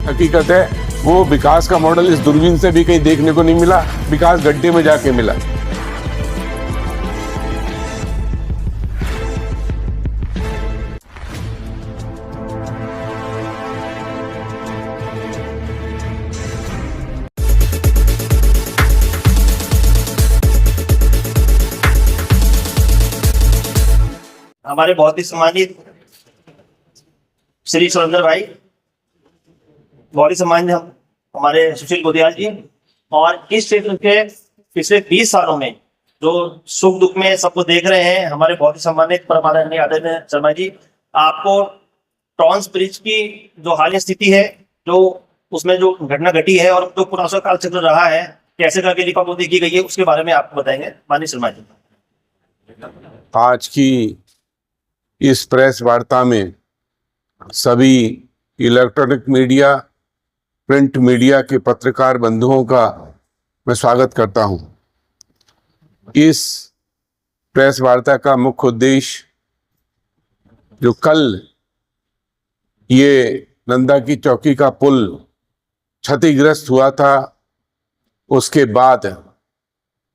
हकीकत है वो विकास का मॉडल इस दूरबीन से भी कहीं देखने को नहीं मिला, विकास गड्ढे में जाके मिला। हमारे बहुत ही सम्मानित श्री सुरेंद्र भाई, बहुत ही सम्मानित हमारे सुशील गोदियाल जी, और इस क्षेत्र के पिछले 20 सालों में जो सुख दुख में सबको देख रहे हैं हमारे बहुत ही सम्मानित परमादरणीय आदरणीय शर्मा जी। आपको टॉन्स ब्रिज की जो हालिया स्थिति है, जो उसमें जो घटना घटी है और जो पूरा काल चक्र रहा है, कैसे करके लिपापोती की गई है, उसके बारे में आपको बताएंगे माननीय शर्मा जी। आज की इस प्रेस वार्ता में सभी इलेक्ट्रॉनिक मीडिया, प्रिंट मीडिया के पत्रकार बंधुओं का मैं स्वागत करता हूं। इस प्रेस वार्ता का मुख्य उद्देश्य जो कल ये नंदा की चौकी का पुल क्षतिग्रस्त हुआ था, उसके बाद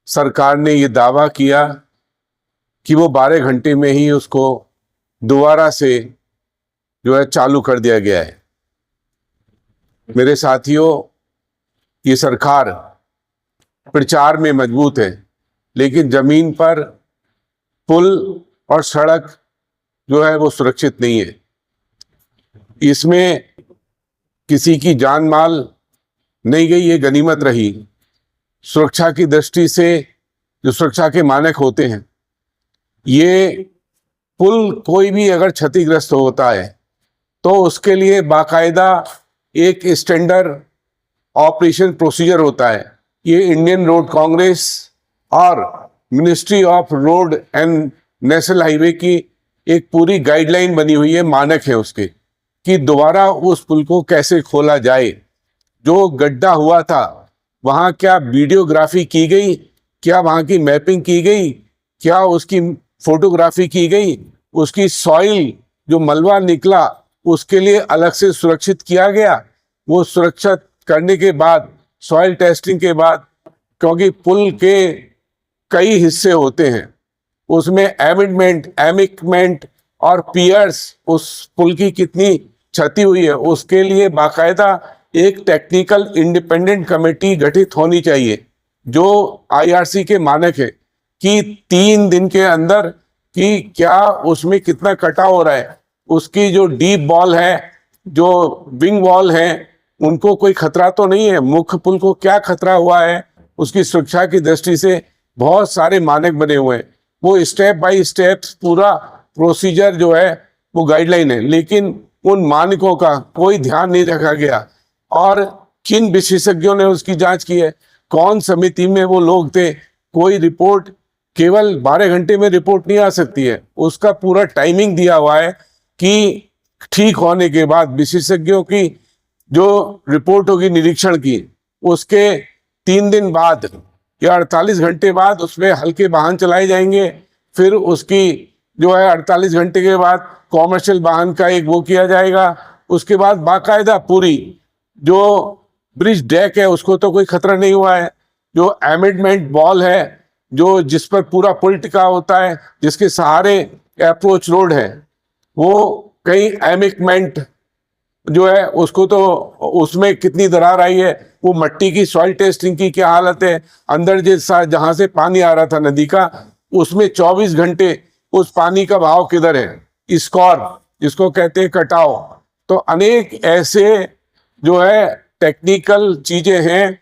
सरकार ने ये दावा किया कि वो 12 घंटे में ही उसको दोबारा से जो है चालू कर दिया गया है। मेरे साथियों, ये सरकार प्रचार में मजबूत है, लेकिन जमीन पर पुल और सड़क जो है वो सुरक्षित नहीं है। इसमें किसी की जान माल नहीं गई, ये गनीमत रही। सुरक्षा की दृष्टि से जो सुरक्षा के मानक होते हैं, ये पुल कोई भी अगर क्षतिग्रस्त होता है तो उसके लिए बाकायदा एक स्टैंडर्ड ऑपरेशन प्रोसीजर होता है। ये इंडियन रोड कांग्रेस और ministry of road and national highway की एक पूरी गाइडलाइन बनी हुई है, मानक है उसके, कि दोबारा उस पुल को कैसे खोला जाए। जो गड्ढा हुआ था वहाँ क्या वीडियोग्राफी की गई, क्या वहाँ की मैपिंग की गई, क्या उसकी फोटोग्राफी की गई, उसकी सॉइल जो मलबा निकला उसके लिए अलग से सुरक्षित किया गया। वो सुरक्षित करने के बाद, सॉइल टेस्टिंग के बाद, क्योंकि पुल के कई हिस्से होते हैं, उसमें एमिकमेंट और पियर्स, उस पुल की कितनी क्षति हुई है उसके लिए बाकायदा एक टेक्निकल इंडिपेंडेंट कमेटी गठित होनी चाहिए, जो आईआरसी के मानक है कि 3 दिन के अंदर कि क्या उसमें कितना कटा हो रहा है, उसकी जो डीप वॉल है, जो विंग वॉल है, उनको कोई खतरा तो नहीं है, मुख्य पुल को क्या खतरा हुआ है, उसकी सुरक्षा की दृष्टि से बहुत सारे मानक बने हुए हैं। वो स्टेप बाय स्टेप पूरा प्रोसीजर जो है वो गाइडलाइन है, लेकिन उन मानकों का कोई ध्यान नहीं रखा गया। और किन विशेषज्ञों ने उसकी जांच की है, कौन समिति में वो लोग थे, कोई रिपोर्ट केवल 12 घंटे में रिपोर्ट नहीं आ सकती है, उसका पूरा टाइमिंग दिया हुआ है कि ठीक होने के बाद विशेषज्ञों की जो रिपोर्ट होगी निरीक्षण की, उसके 3 दिन बाद या 48 घंटे बाद उसमें हल्के वाहन चलाए जाएंगे। फिर उसकी जो है 48 घंटे के बाद कॉमर्शियल वाहन का एक वो किया जाएगा। उसके बाद बाकायदा पूरी जो ब्रिज डेक है उसको तो कोई खतरा नहीं हुआ है, जो एमिडमेंट वॉल है, जो जिस पर पूरा पुल टिका होता है, जिसके सहारे अप्रोच रोड है, वो कई एमिकमेंट जो है उसको तो उसमें कितनी दरार आई है, वो मट्टी की सॉइल टेस्टिंग की क्या हालत है, अंदर जैसा जहाँ से पानी आ रहा था नदी का, उसमें 24 घंटे उस पानी का बहाव किधर है, स्कॉर जिसको कहते हैं कटाव। तो अनेक ऐसे जो है टेक्निकल चीजें हैं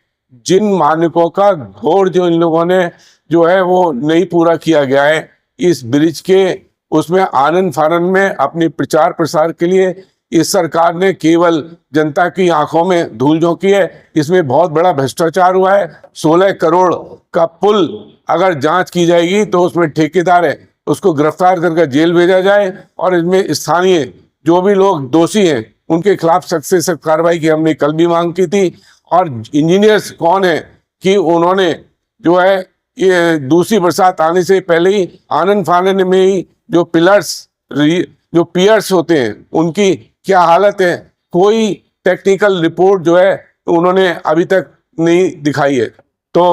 जिन मानकों का घोर जो इन लोगों ने जो है वो नहीं पूरा किया गया है इस ब्रिज के। उसमें आनंद फानंद में अपने प्रचार प्रसार के लिए इस सरकार ने केवल जनता की आंखों में धूल झोंकी है। इसमें बहुत बड़ा भ्रष्टाचार हुआ है। 16 करोड़ का पुल अगर जांच की जाएगी तो उसमें ठेकेदार है उसको गिरफ्तार करके जेल भेजा जाए, और इसमें स्थानीय जो भी लोग दोषी हैं उनके खिलाफ सख्त से सख्त कार्रवाई की हमने कल भी मांग की थी। और इंजीनियर्स कौन है कि उन्होंने जो है ये दूसरी बरसात आने से पहले ही आनंद फानंद में ही जो पियर्स होते हैं उनकी क्या हालत है, कोई टेक्निकल रिपोर्ट जो है उन्होंने अभी तक नहीं दिखाई है। तो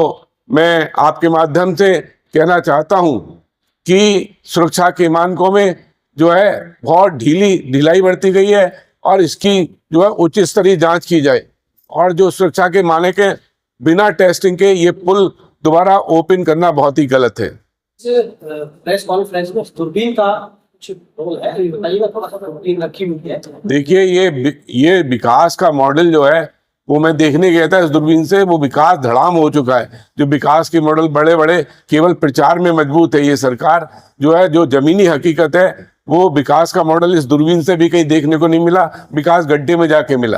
मैं आपके माध्यम से कहना चाहता हूं कि सुरक्षा के मानकों में जो है बहुत ढिलाई बरती गई है और इसकी जो है उच्च स्तरीय जांच की जाए, और जो सुरक्षा के मानक के बिना टेस्टिंग के ये पुल दोबारा ओपन करना बहुत ही गलत है। प्रेस कॉन्फ्रेंस में दूरबीन का कुछ रोल है, ये बताइएगा थोड़ा सा। दूरबीन रखी हुई है, देखिए ये विकास का मॉडल जो है वो मैं देखने गया था इस दूरबीन से, वो विकास धड़ाम हो चुका है। जो विकास के मॉडल बड़े बड़े केवल प्रचार में मजबूत है, ये सरकार जो है जो जमीनी हकीकत है वो विकास का मॉडल इस दूरबीन से भी कहीं देखने को नहीं मिला, विकास गड्ढे में जाके मिला।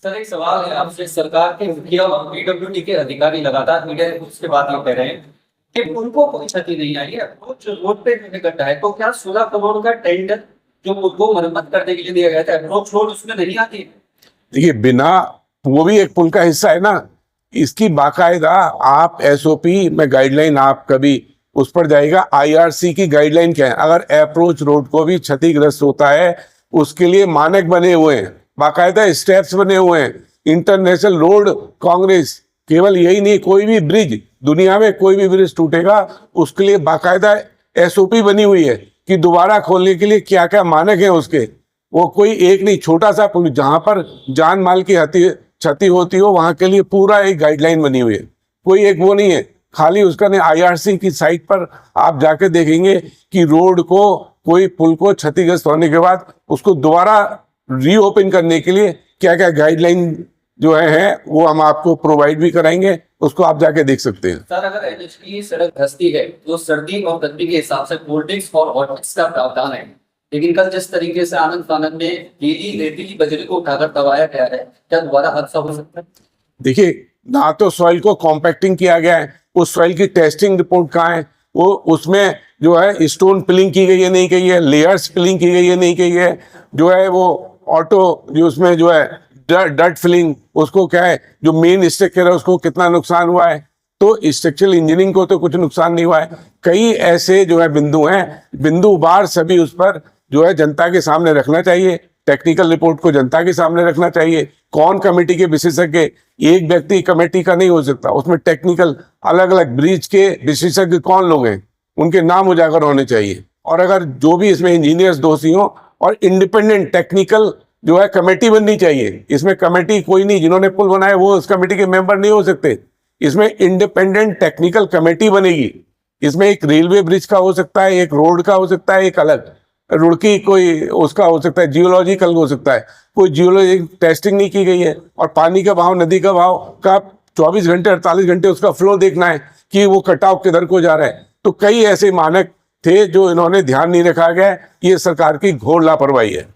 सर एक सवाल है आपसे। सरकार के मुखिया और पीडब्ल्यूडी के अधिकारी लगातार मीडिया उसके बाद ये कह रहे हैं कि उनको कोई क्षति नहीं आई है, अप्रोच रोड पे गड्ढा है, तो क्या 16 करोड़ का टेंडर जो पुल को मरम्मत करने के लिए दिया गया था, अप्रोच रोड उसमें नहीं आती? देखिए बिना, वो भी एक पुल का हिस्सा है ना, इसकी बाकायदा आप एसओपी में गाइडलाइन आप कभी उस पर जाएगा, आईआरसी की गाइडलाइन क्या है, अगर अप्रोच रोड को भी क्षतिग्रस्त होता है उसके लिए मानक बने हुए हैं, बाकायदा स्टेप्स बने हुए हैं। इंटरनेशनल रोड कांग्रेस केवल यही नहीं, कोई भी ब्रिज दुनिया में कोई भी ब्रिज टूटेगा उसके लिए बाकायदा एसओपी बनी हुई है कि दोबारा खोलने के लिए क्या क्या मानक है उसके। वो कोई एक नहीं, छोटा सा पुल जहां पर जान माल की क्षति होती हो वहां के लिए पूरा एक गाइडलाइन बनी हुई है, कोई एक वो नहीं है खाली उसका नहीं। आईआरसी की साइट पर आप जाके देखेंगे कि रोड को, कोई पुल को क्षतिग्रस्त होने के बाद उसको दोबारा रीओपन करने के लिए क्या क्या गाइडलाइन जो है वो हम आपको प्रोवाइड भी कराएंगे, उसको आप जाके देख सकते हैं। सर अगर एनएच की सड़क धंसती है तो सर्दी और गर्मी के हिसाब से कोल्ड ड्रिंक्स और हॉट मिक्स का प्रावधान है, लेकिन कल जिस तरीके से आनंद फानंद में गीली रेतीली बजरी को उठाकर दबाया गया है, क्या दोबारा हादसा हो सकता है? देखिए ना तो सॉइल को कॉम्पैक्टिंग किया गया है, उस सॉइल की टेस्टिंग रिपोर्ट कहाँ है, वो उसमें जो है स्टोन पिलिंग की गई है नहीं की है, लेयर्स पिलिंग की गई है नहीं की है, जो है वो ऑटो जो उसमें जो है डर्ट फिलिंग, उसको क्या है जो मेन स्ट्रक्चर है उसको कितना नुकसान हुआ है। तो स्ट्रक्चरल इंजीनियरिंग को तो कुछ नुकसान नहीं हुआ है। कई ऐसे जो है बिंदु हैं, बिंदुवार सभी उस पर जो है जनता के सामने रखना चाहिए, टेक्निकल रिपोर्ट को जनता के सामने रखना चाहिए। कौन कमेटी के विशेषज्ञ, एक व्यक्ति कमेटी का नहीं हो सकता, उसमें टेक्निकल अलग अलग ब्रिज के विशेषज्ञ कौन लोग हैं उनके नाम उजागर होने चाहिए। और अगर जो भी इसमें इंजीनियर्स दोषी हो, और इंडिपेंडेंट टेक्निकल जो है कमेटी बननी चाहिए। इसमें कमेटी कोई नहीं, जिन्होंने पुल बनाया वो उस कमेटी के मेंबर नहीं हो सकते, इसमें इंडिपेंडेंट टेक्निकल कमेटी बनेगी। इसमें एक रेलवे ब्रिज का हो सकता है, एक रोड का हो सकता है, एक अलग रुड़की कोई उसका हो सकता है, जियोलॉजिकल हो सकता है, कोई जियोलॉजी टेस्टिंग नहीं की गई है। और पानी का बहाव, नदी का बहाव का 24 घंटे 48 घंटे उसका फ्लो देखना है कि वो कटाव किधर को जा रहा है। तो कई ऐसे मानक थे जो इन्होंने ध्यान नहीं रखा गया, ये सरकार की घोर लापरवाही है।